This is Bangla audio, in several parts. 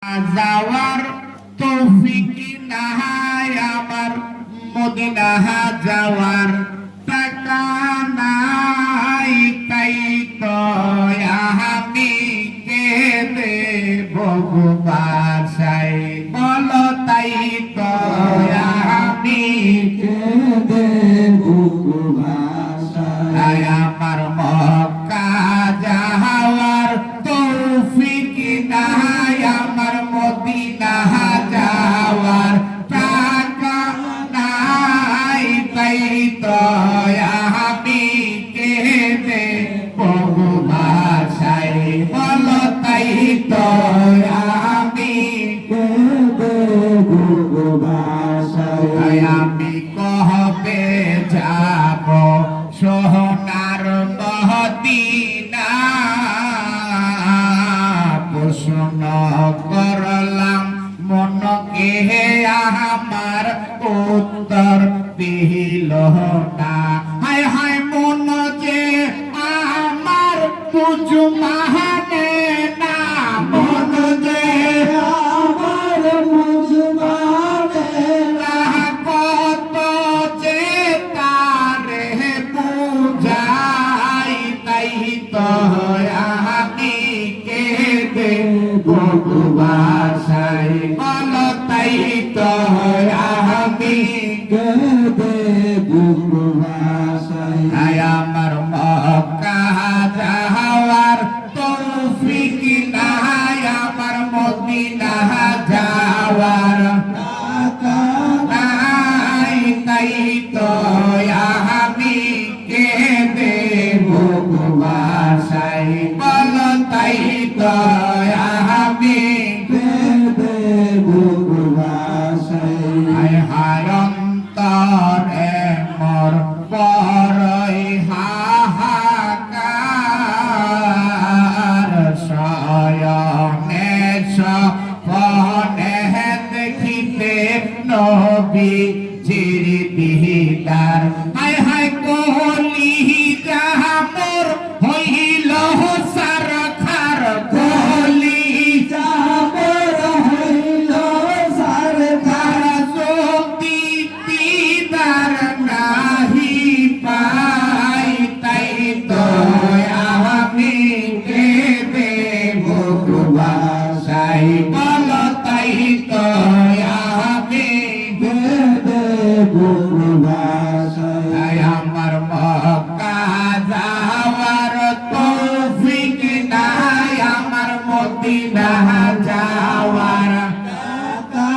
যাওয়ার তৌফিক নাই আমার, মদিনা যাওয়ার টাকা নাই, তাই তো আমি কেঁদে বহু ভাষায়, বলো তাই তো আমি কেঁদে বহু ভাষায়। আমার মক্কা যাওয়ার তৌফিক নাই আমার, মদিনা যাওয়ার টাকা নাই, তাই তো আমি কেঁদে বহু ভাষায়, বলো তাই তো আমি কেঁদে বহু ভাষায়। আমি কবে যাব সোনার মদিনা, প্রশ্ন করলাম মনকে আমার, উত্তর দিল না। হায় হায় মন যে আমার বুঝ মানে না, মন যে আমার বুঝ মানে না, কত যে তারে বুঝাই, তাই তো আমি কেঁদে বহু ভাষায়, বলো তাই তো আমি কেঁদে বহু ভাষায়। আমার মক্কা যাওয়ার তৌফিক নাই আমার, মদিনা যাওয়ার টাকা নাই, তাই তো আমি কেঁদে বহু ভাষায়, বলো তাই তো আমি কেঁদে বহু ভাষায়। হায় হায় অন্তরে মোর বড়ই হাহাকার, শয়নে স্বপ্নে দেখিতে নবীজির দিদার। হায় হায় কলি যাহা মোর হইল সারখার, কলি যাহা মোর হইল সারখার, যদি দিদার নাহি পাই, তাই তো আমি কেঁদে বহু ভাষায়, বলো তাই তো আমি কেঁদে বহু ভাষায়। আমার মক্কা যাওয়ার তৌফিক নাই আমার, মদিনা যাওয়ার টাকা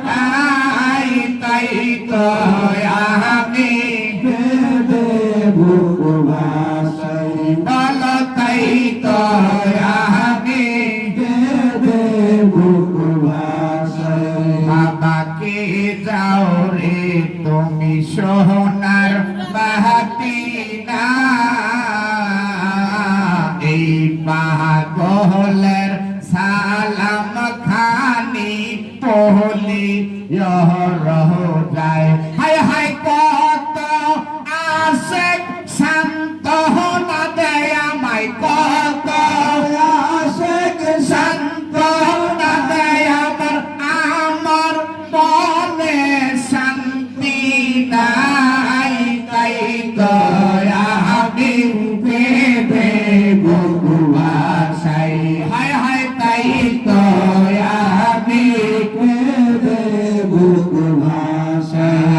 নাই, তাই তো আমি কেঁদে বহু ভাষায়, বলো তাই তো আমি কেঁদে বহু ভাষায়। বাবাকে যাও রে তুমি সোনার বাহাতিনা, এই পাগলের সালাম খানি পহলি রহ যায়। হায় হায় কত আশেক শান্ত না দেয় আমায়, কত আশেক শান্ত না দেয় আমার, আমার মনে শান্তি নাই, তাই তো আমি কেঁদে বহু ভাষায়। হায় হায় তাই তো আমি কেঁদে বহু ভাষায়।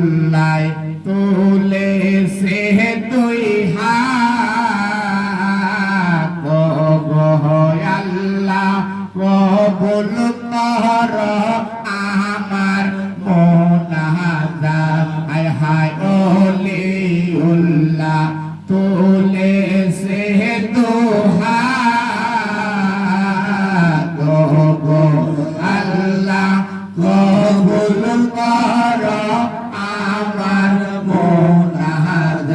উল্লায় তুলে সে তুই হাত গো আল্লাহ কবুল কর আমার মোনাজাত হায় হায় ওলিউল্লাহ তুলে সে দুহাত গো আল্লাহ কবুল কর আমার মোনাজাত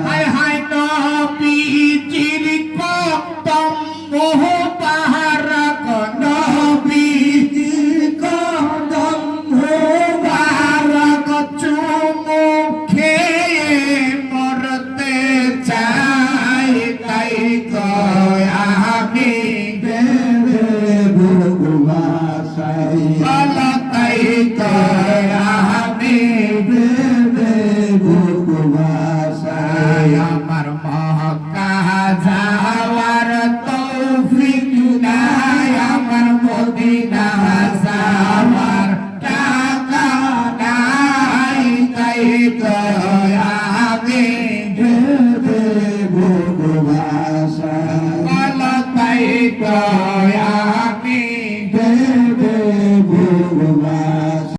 হায় হায় নবীজির কদম মুবারক নবীজির কদম মুবারক চুমু খেয়ে মরতে চাই তাই কয় আমি ভালোবাসাই বলো তাই কয় আমি ভালোবাসাই আমার মক্কা যাওয়ার তৌফিক নাই আমার মদিনা যাওয়ার টাকা নাই তাই কয় আমি ভালোবাসাই বলো তাই কয়